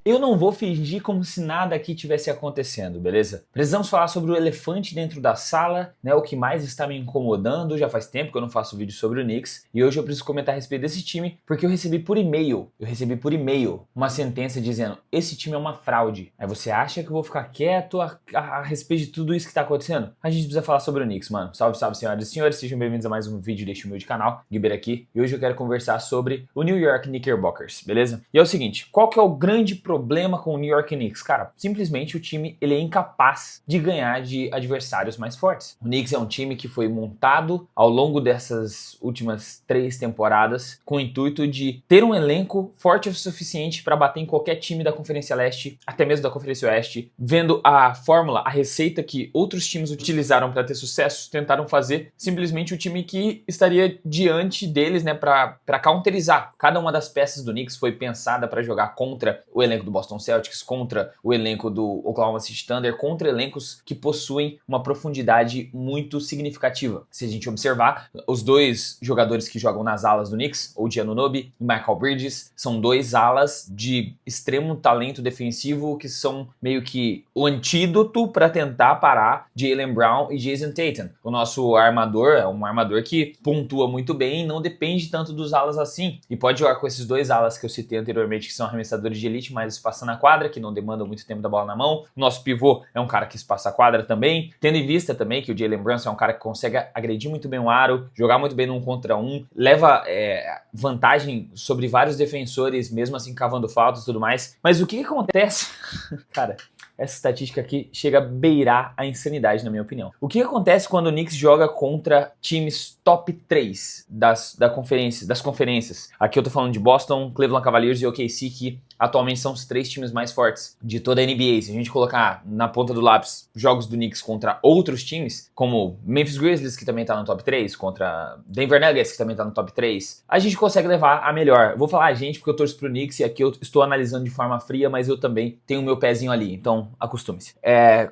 Eu não vou fingir como se nada aqui tivesse acontecendo, beleza? Precisamos falar sobre o elefante dentro da sala, né? O que mais está me incomodando. Já faz tempo que eu não faço vídeo sobre o Knicks e hoje eu preciso comentar a respeito desse time porque eu recebi por e-mail uma sentença dizendo: esse time é uma fraude. Aí você acha que eu vou ficar quieto a respeito de tudo isso que tá acontecendo? A gente precisa falar sobre o Knicks, mano. Salve, salve, senhoras e senhores, sejam bem-vindos a mais um vídeo deste humilde canal, Guiber aqui, e hoje eu quero conversar sobre o New York Knickerbockers, beleza? E é o seguinte, qual que é o grande problema com o New York Knicks? Cara, simplesmente o time, ele é incapaz de ganhar de adversários mais fortes. O Knicks é um time que foi montado ao longo dessas últimas 3 temporadas com o intuito de ter um elenco forte o suficiente para bater em qualquer time da Conferência Leste, até mesmo da Conferência Oeste, vendo a fórmula, a receita que outros times utilizaram para ter sucesso, tentaram fazer simplesmente o time que estaria diante deles, né, para counterizar. Cada uma das peças do Knicks foi pensada para jogar contra o elenco do Boston Celtics, contra o elenco do Oklahoma City Thunder, contra elencos que possuem uma profundidade muito significativa. Se a gente observar, os dois jogadores que jogam nas alas do Knicks, OG Anunoby e Michael Bridges, são dois alas de extremo talento defensivo que são meio que o antídoto para tentar parar Jaylen Brown e Jason Tatum. O nosso armador é um armador que pontua muito bem e não depende tanto dos alas assim, e pode jogar com esses dois alas que eu citei anteriormente, que são arremessadores de elite, mas espaçando a quadra, que não demandam muito tempo da bola na mão. O nosso pivô é um cara que espaça a quadra também, tendo em vista também que o Jalen Brunson é um cara que consegue agredir muito bem o aro, jogar muito bem num contra um, leva vantagem sobre vários defensores, mesmo assim cavando faltas e tudo mais. Mas o que acontece? Cara, essa estatística aqui chega a beirar a insanidade, na minha opinião. O que acontece quando o Knicks joga contra times top 3 das conferências? Aqui eu tô falando de Boston, Cleveland Cavaliers e OKC, que atualmente são os 3 times mais fortes de toda a NBA. Se a gente colocar na ponta do lápis jogos do Knicks contra outros times, como Memphis Grizzlies, que também tá no top 3, contra Denver Nuggets, que também tá no top 3, a gente consegue levar a melhor. Vou falar a gente porque eu torço pro Knicks e aqui eu estou analisando de forma fria, mas eu também tenho o meu pezinho ali, então acostume-se.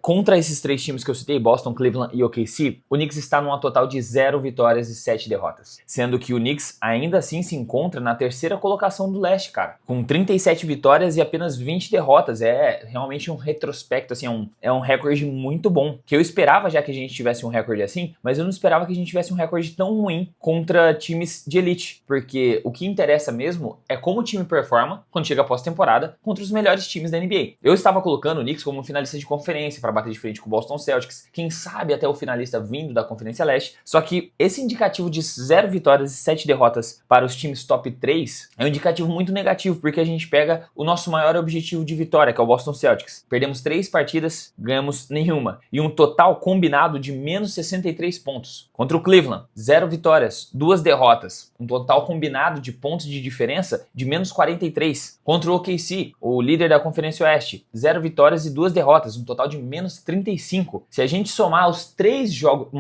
Contra esses 3 times que eu citei, Boston, Cleveland e OKC, o Knicks está numa total de 0 vitórias e 7 derrotas. Sendo que o Knicks ainda assim se encontra na terceira colocação do leste, cara, com 37 vitórias e apenas 20 derrotas. É realmente um retrospecto, assim, é um recorde muito bom. Que eu esperava já que a gente tivesse um recorde assim, mas eu não esperava que a gente tivesse um recorde tão ruim contra times de elite. Porque o que interessa mesmo é como o time performa quando chega pós-temporada contra os melhores times da NBA. Eu estava colocando o Knicks como um finalista de conferência para bater de frente com o Boston Celtics, quem sabe até o finalista vindo da Conferência Leste. Só que esse indicativo de 0 vitórias e 7 derrotas para os times top 3 é um indicativo muito negativo, porque a gente pega o nosso maior objetivo de vitória, que é o Boston Celtics. Perdemos 3 partidas, ganhamos nenhuma. E um total combinado de menos 63 pontos. Contra o Cleveland, 0 vitórias, 2 derrotas. Um total combinado de pontos de diferença de menos 43. Contra o OKC, o líder da Conferência Oeste, 0 vitórias e 2 derrotas, um total de menos 35. Se a gente somar os 3 jogos,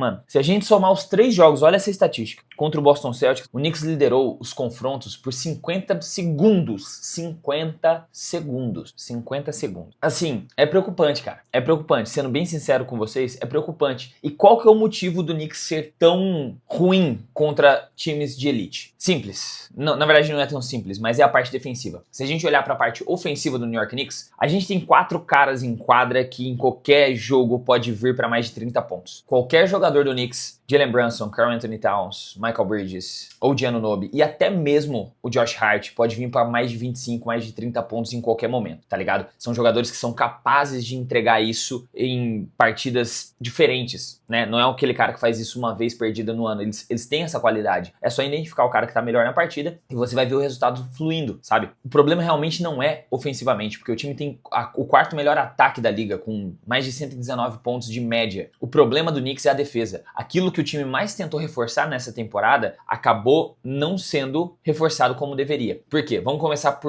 olha essa estatística. Contra o Boston Celtics, o Knicks liderou os confrontos por 50 segundos. 50 segundos. Assim, é preocupante, cara. É preocupante. Sendo bem sincero com vocês, é preocupante. E qual que é o motivo do Knicks ser tão ruim contra times de elite? Simples. Não, na verdade não é tão simples, mas é a parte defensiva. Se a gente olhar para a parte ofensiva do New York Knicks, a gente tem 4 caras em quadra que em qualquer jogo pode vir para mais de 30 pontos. Qualquer jogador do Knicks, Jalen Brunson, Karl-Anthony Towns, Michael Bridges, OG Anunoby e até mesmo o Josh Hart pode vir para mais de 25, mais de 30 pontos em qualquer momento, tá ligado? São jogadores que são capazes de entregar isso em partidas diferentes, né? Não é aquele cara que faz isso uma vez perdida no ano, eles têm essa qualidade. É só identificar o cara que tá melhor na partida e você vai ver o resultado fluindo, sabe? O problema realmente não é ofensivamente, porque o time tem o 4º melhor ataque da liga, com mais de 119 pontos de média. O problema do Knicks é a defesa. Aquilo que o time mais tentou reforçar nessa temporada acabou não sendo reforçado como deveria. Por quê? Vamos começar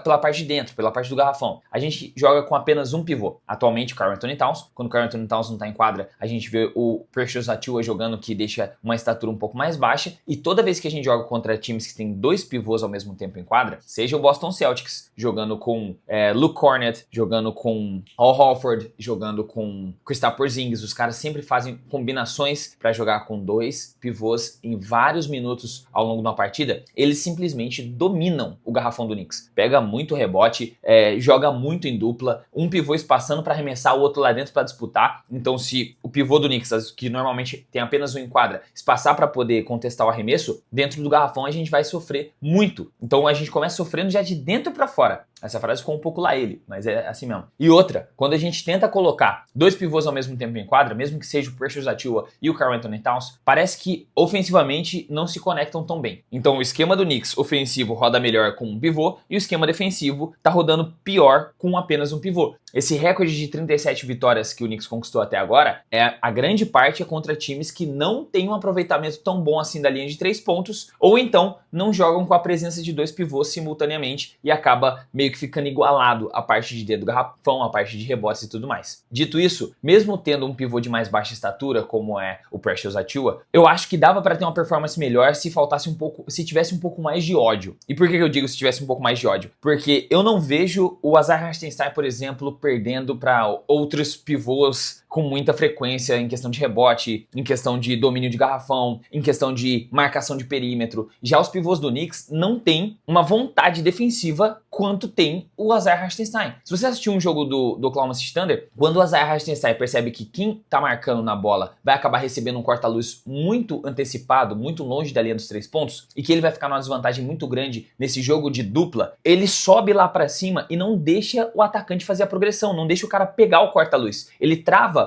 pela parte de dentro, pela parte do garrafão. A gente joga com apenas um pivô. Atualmente o Karl-Anthony Towns. Quando o Karl-Anthony Towns não tá em quadra, a gente vê o Precious Achiuwa jogando, que deixa uma estatura um pouco mais baixa. E toda vez que a gente joga contra times que tem 2 pivôs ao mesmo tempo em quadra, seja o Boston Celtics jogando com Luke Cornett, jogando com Al Horford, jogando com Kristaps Porzingis, os caras sempre fazem combinações para jogar com 2 pivôs em vários minutos ao longo de uma partida, eles simplesmente dominam o garrafão do Knicks. Pega muito rebote, joga muito em dupla, um pivô espaçando para arremessar, o outro lá dentro para disputar. Então se o pivô do Knicks, que normalmente tem apenas um em quadra, espaçar para poder contestar o arremesso, dentro do garrafão a gente vai sofrer muito. Então a gente começa sofrendo já de dentro para fora. Essa frase ficou um pouco lá ele, mas é assim mesmo. E outra, quando a gente tenta colocar 2 pivôs ao mesmo tempo em quadra, mesmo que seja o Precious Achiuwa e o Karl-Anthony Towns, parece que ofensivamente não se conectam tão bem. Então o esquema do Knicks ofensivo roda melhor com um pivô e o esquema defensivo tá rodando pior com apenas um pivô. Esse recorde de 37 vitórias que o Knicks conquistou até agora, a grande parte é contra times que não têm um aproveitamento tão bom assim da linha de 3 pontos, ou então não jogam com a presença de 2 pivôs simultaneamente e acaba meio que ficando igualado a parte de dentro do garrafão, a parte de rebotes e tudo mais. Dito isso, mesmo tendo um pivô de mais baixa estatura, como é o Precious Achiuwa, eu acho que dava para ter uma performance melhor se faltasse se tivesse um pouco mais de ódio. E por que eu digo se tivesse um pouco mais de ódio? Porque eu não vejo o Isaiah Hartenstein, por exemplo, perdendo para outros pivôs com muita frequência em questão de rebote, em questão de domínio de garrafão, em questão de marcação de perímetro. Já os pivôs do Knicks não têm uma vontade defensiva quanto tem o Isaiah Hartenstein. Se você assistiu um jogo do Oklahoma City Thunder, quando o Isaiah Hartenstein percebe que quem tá marcando na bola vai acabar recebendo um corta-luz muito antecipado, muito longe da linha dos 3 pontos, e que ele vai ficar numa desvantagem muito grande nesse jogo de dupla, ele sobe lá pra cima e não deixa o atacante fazer a progressão, não deixa o cara pegar o corta-luz. Ele trava,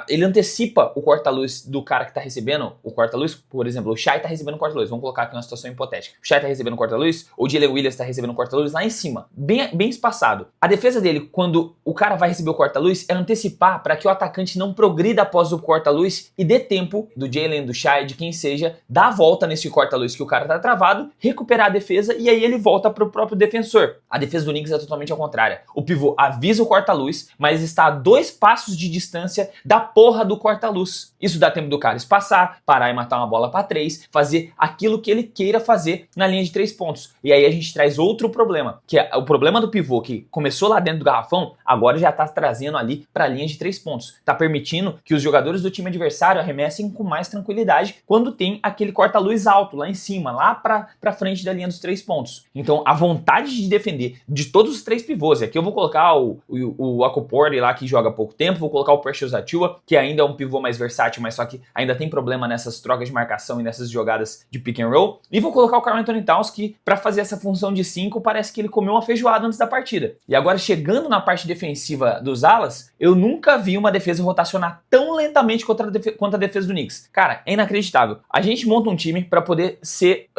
ele antecipa o corta-luz do cara que tá recebendo o corta-luz. Por exemplo, o Shai tá recebendo o corta-luz, vamos colocar aqui uma situação hipotética. O Shai tá recebendo o corta-luz, o Jalen Williams tá recebendo o corta-luz lá em cima, bem espaçado. A defesa dele, quando o cara vai receber o corta-luz, é antecipar para que o atacante não progrida após o corta-luz e dê tempo do Jalen, do Shai, de quem seja, dar a volta nesse corta-luz que o cara tá travado, recuperar a defesa e aí ele volta pro próprio defensor. A defesa do Knicks é totalmente ao contrário. O pivô avisa o corta-luz, mas está a 2 passos de distância da porra do corta-luz. Isso dá tempo do cara espaçar, parar e matar uma bola para 3, fazer aquilo que ele queira fazer na linha de 3 pontos. E aí a gente traz outro problema, que é o problema do pivô que começou lá dentro do garrafão, agora já tá trazendo ali para a linha de 3 pontos. Tá permitindo que os jogadores do time adversário arremessem com mais tranquilidade quando tem aquele corta-luz alto lá em cima, lá para frente da linha dos 3 pontos. Então a vontade de defender de todos os 3 pivôs, aqui eu vou colocar o Akopori lá que joga há pouco tempo, vou colocar o Precious Achiuwa, que ainda é um pivô mais versátil, mas só que ainda tem problema nessas trocas de marcação e nessas jogadas de pick and roll, e vou colocar o Karl-Anthony Towns, que para fazer essa função de 5 parece que ele comeu uma feijoada antes da partida. E agora chegando na parte defensiva dos alas, eu nunca vi uma defesa rotacionar tão lentamente quanto a defesa do Knicks. Cara, é inacreditável. A gente monta um time para poder ser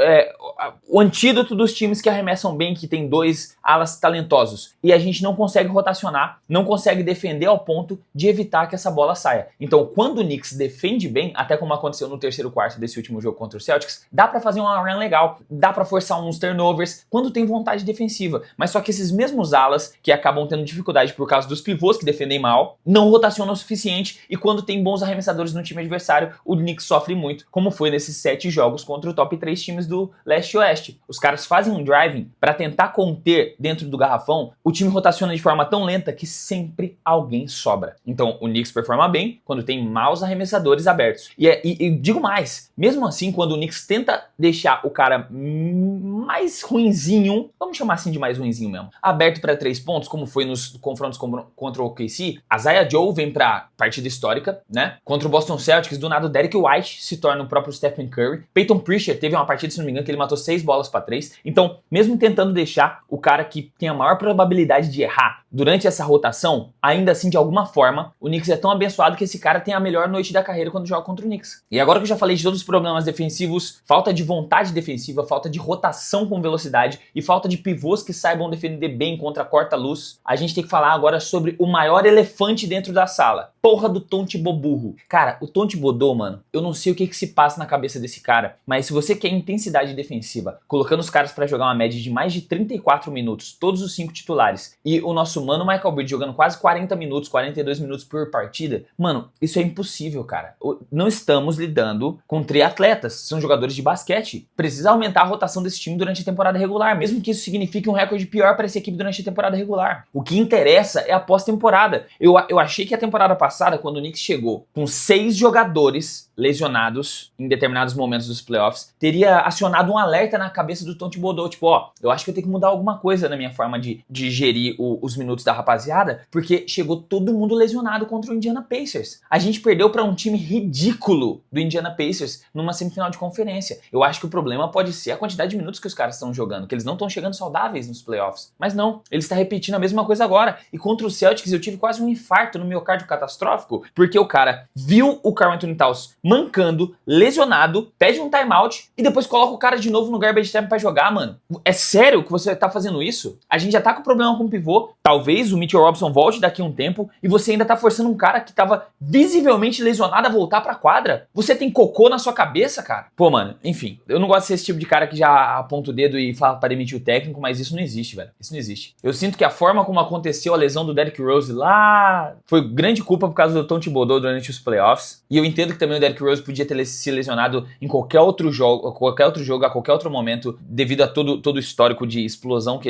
o antídoto dos times que arremessam bem, que tem 2 alas talentosos, e a gente não consegue rotacionar, não consegue defender ao ponto de evitar que essa bola saia. Então, quando o Knicks defende bem, até como aconteceu no terceiro quarto desse último jogo contra o Celtics, dá pra fazer uma run legal, dá pra forçar uns turnovers quando tem vontade defensiva. Mas só que esses mesmos alas, que acabam tendo dificuldade por causa dos pivôs que defendem mal, não rotacionam o suficiente, e quando tem bons arremessadores no time adversário, o Knicks sofre muito, como foi nesses 7 jogos contra o top 3 times do leste e oeste. Os caras fazem um driving pra tentar conter dentro do garrafão, o time rotaciona de forma tão lenta que sempre alguém sobra. Então o Knicks performa bem quando tem maus arremessadores abertos. E digo mais, mesmo assim, quando o Knicks tenta deixar o cara mais ruinzinho, vamos chamar assim de mais ruinzinho mesmo, aberto para 3 pontos, como foi nos confrontos contra o OKC, a Isaiah Joe vem pra partida histórica, né? Contra o Boston Celtics, do nada o Derrick White se torna o próprio Stephen Curry. Peyton Pritchard teve uma partida, se não me engano, que ele matou 6 bolas para 3. Então, mesmo tentando deixar o cara que tem a maior probabilidade de errar durante essa rotação, ainda assim, de alguma forma, o Knicks é tão abençoado que esse cara tem a melhor noite da carreira quando joga contra o Knicks. E agora que eu já falei de todos os problemas defensivos, falta de vontade defensiva, falta de rotação com velocidade e falta de pivôs que saibam defender bem contra corta-luz, a gente tem que falar agora sobre o maior elefante dentro da sala. Porra do Tom Thibodeau burro. Cara, o Tom Thibodeau, mano, eu não sei o que se passa na cabeça desse cara, mas se você quer intensidade defensiva, colocando os caras pra jogar uma média de mais de 34 minutos, todos os 5 titulares, e o nosso mano Michael Bridges jogando quase 40 minutos, 42 minutos por partida, mano, isso é impossível, cara. Não estamos lidando com triatletas, são jogadores de basquete. Precisa aumentar a rotação desse time durante a temporada regular, mesmo que isso signifique um recorde recorde pior para essa equipe durante a temporada regular. O que interessa é a pós-temporada. Eu achei que a temporada passada, quando o Knicks chegou com 6 jogadores lesionados em determinados momentos dos playoffs, teria acionado um alerta na cabeça do Tom Thibodeau, tipo, ó, eu acho que eu tenho que mudar alguma coisa na minha forma de gerir os minutos da rapaziada, porque chegou todo mundo lesionado contra o Indiana Pacers. A gente perdeu para um time ridículo do Indiana Pacers numa semifinal de conferência. Eu acho que o problema pode ser a quantidade de minutos que os caras estão jogando, que eles não estão chegando saudáveis nos playoffs. Mas não, ele está repetindo a mesma coisa agora. E contra o Celtics eu tive quase um infarto no miocárdio catastrófico, porque o cara viu o Karl Anthony Towns mancando, lesionado, pede um timeout e depois coloca o cara de novo no garbage time pra jogar, mano. É sério que você tá fazendo isso? A gente já tá com problema com o pivô, talvez o Mitchell Robinson volte daqui a um tempo e você ainda tá forçando um cara que tava visivelmente lesionado a voltar pra quadra? Você tem cocô na sua cabeça, cara? Pô, mano, enfim, eu não gosto de ser esse tipo de cara que já aponta o dedo e fala pra demitir o técnico, mas isso não existe, velho. Isso não existe. Eu sinto que a forma como aconteceu a lesão do Derrick Rose lá foi grande culpa por causa do Tom Thibodeau durante os playoffs. E eu entendo que também o Derrick Rose podia ter se lesionado em qualquer outro jogo, a qualquer outro momento, devido a todo o histórico de explosão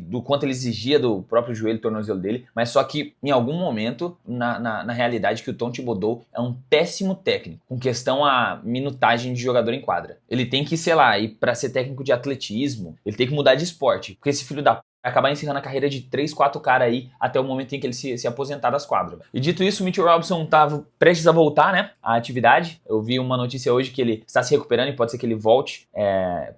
do quanto ele exigia do próprio joelho e tornozelo dele. Mas só que em algum momento, na realidade, que o Tom Thibodeau é um péssimo técnico com questão a minutagem de jogador em quadra. Ele tem que, sei lá, ir pra ser técnico de atletismo, ele tem que mudar de esporte, porque esse filho da vai acabar encerrando a carreira de 3, 4 caras aí até o momento em que ele se aposentar das quadras. E dito isso, o Mitchell Robinson estava prestes a voltar, né, à atividade. Eu vi uma notícia hoje que ele está se recuperando e pode ser que ele volte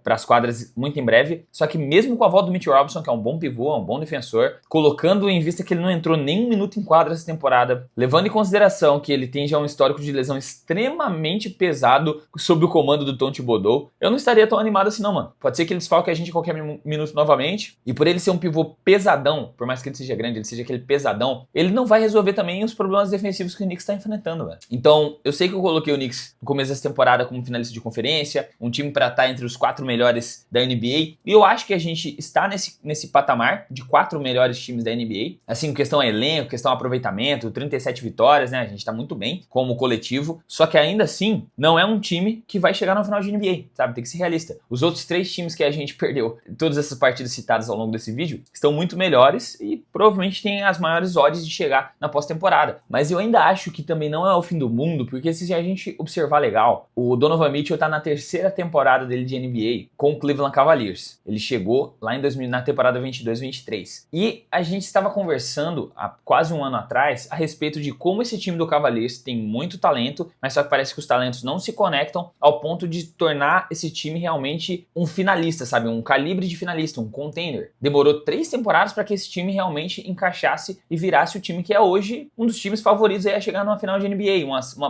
para as quadras muito em breve. Só que mesmo com a volta do Mitchell Robinson, que é um bom pivô, um bom defensor, colocando em vista que ele não entrou nem um minuto em quadra essa temporada, levando em consideração que ele tem já um histórico de lesão extremamente pesado sob o comando do Tom Thibodeau, eu não estaria tão animado assim não, mano. Pode ser que ele desfalque a gente em qualquer minuto novamente, e por ele ser um pivô pesadão, por mais que ele seja grande, ele seja aquele pesadão, ele não vai resolver também os problemas defensivos que o Knicks está enfrentando, velho. Então, eu sei que eu coloquei o Knicks no começo dessa temporada como finalista de conferência, um time para estar entre os 4 melhores da NBA, e eu acho que a gente está nesse patamar de 4 melhores times da NBA. Assim, questão elenco, questão aproveitamento, 37 vitórias, né? A gente tá muito bem como coletivo, só que ainda assim, não é um time que vai chegar no final de NBA, sabe? Tem que ser realista. Os outros 3 times que a gente perdeu, todas essas partidas citadas ao longo desse vídeo, estão muito melhores e provavelmente têm as maiores odds de chegar na pós-temporada. Mas eu ainda acho que também não é o fim do mundo, porque se a gente observar legal, o Donovan Mitchell tá na 3ª temporada dele de NBA com o Cleveland Cavaliers. Ele chegou lá na temporada 22-23. E a gente estava conversando há quase um ano atrás a respeito de como esse time do Cavaliers tem muito talento, mas só que parece que os talentos não se conectam ao ponto de tornar esse time realmente um finalista, sabe? Um calibre de finalista, um contender. Demorou 3 temporadas para que esse time realmente encaixasse e virasse o time que é hoje um dos times favoritos a chegar numa final de NBA,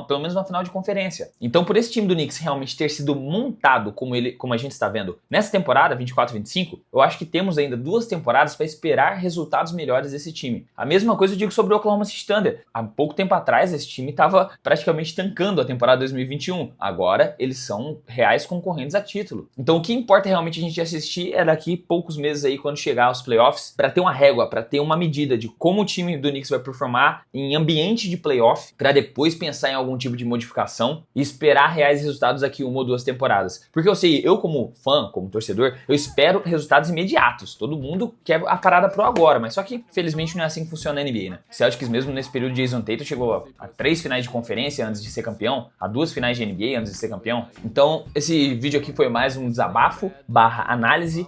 pelo menos uma final de conferência. Então, por esse time do Knicks realmente ter sido montado como a gente está vendo nessa temporada, 24-25, eu acho que temos ainda 2 temporadas para esperar resultados melhores desse time. A mesma coisa eu digo sobre o Oklahoma City Thunder. Há pouco tempo atrás, esse time estava praticamente tancando a temporada 2021. Agora, eles são reais concorrentes a título. Então, o que importa realmente a gente assistir é daqui poucos meses aí, quando chegar aos playoffs, para ter uma régua, para ter uma medida de como o time do Knicks vai performar em ambiente de playoff, para depois pensar em algum tipo de modificação e esperar reais resultados daqui 1 ou 2 temporadas. Porque eu sei, eu como fã, como torcedor, eu espero resultados imediatos. Todo mundo quer a parada pro agora, mas só que, felizmente, não é assim que funciona a NBA, né? Celtics mesmo nesse período de Jason Tatum chegou a 3 finais de conferência antes de ser campeão, a 2 finais de NBA antes de ser campeão. Então, esse vídeo aqui foi mais um desabafo, /análise,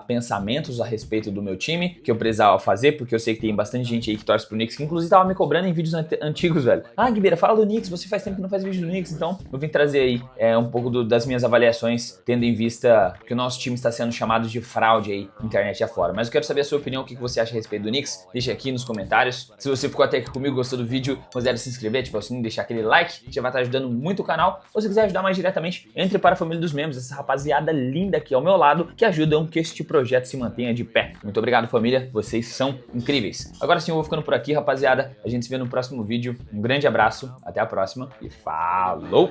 /pensamentos a respeito do meu time, que eu precisava fazer, porque eu sei que tem bastante gente aí que torce pro Knicks, que inclusive tava me cobrando em vídeos antigos, velho. Ah, Guibeira, fala do Knicks, você faz tempo que não faz vídeo do Knicks, então eu vim trazer aí um pouco das minhas avaliações, tendo em vista que o nosso time está sendo chamado de fraude aí, internet afora. Mas eu quero saber a sua opinião, o que você acha a respeito do Knicks, deixa aqui nos comentários. Se você ficou até aqui comigo, gostou do vídeo, considere se inscrever, ativar o sininho, deixar aquele like, que já vai estar ajudando muito o canal. Ou se quiser ajudar mais diretamente, entre para a família dos membros, essa rapaziada linda aqui ao meu lado, que ajudam que este projeto se mantenha de pé. Muito obrigado, família, vocês são incríveis. Agora sim, eu vou ficando por aqui, rapaziada. A gente se vê no próximo vídeo. Um grande abraço, até a próxima e falou!